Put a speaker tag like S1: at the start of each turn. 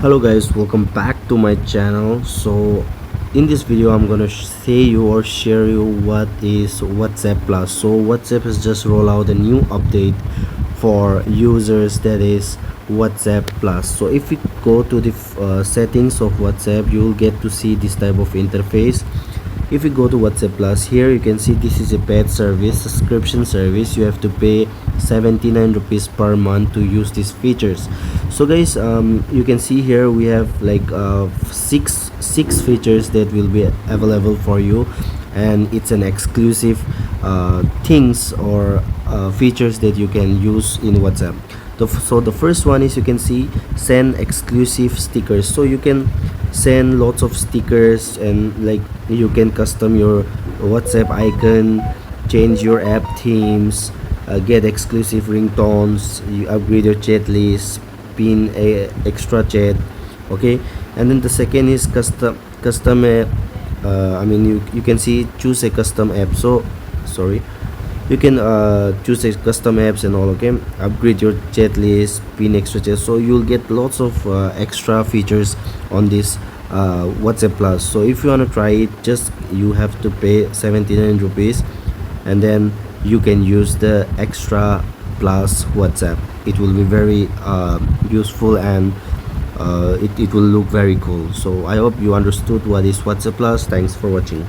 S1: Hello guys, welcome back to my channel. So in this video I'm gonna say you or share you what is WhatsApp Plus. So WhatsApp has just rolled out a new update for users, that is WhatsApp Plus. So if we go to the settings of WhatsApp, you will get to see this type of interface. If you go to WhatsApp Plus, here you can see this is a paid service, subscription service. You have to pay 79 rupees per month to use these features. So guys, you can see here we have like six features that will be available for you, and it's an exclusive things or features that you can use in WhatsApp. So the first one is, you can see, send exclusive stickers. So you can send lots of stickers, and like you can custom your WhatsApp icon, change your app themes, get exclusive ringtones, you upgrade your chat list, pin a extra chat. Okay, and then the second is custom I mean, you can see, choose a custom app. So sorry, you can choose a custom apps and all. Okay, upgrade your chat list, pin extra chat. So you'll get lots of extra features on this WhatsApp Plus. So if you want to try it, just you have to pay 79 rupees, and then you can use the extra plus WhatsApp. It will be very useful, and it will look very cool. So I hope you understood what is WhatsApp Plus. Thanks for watching.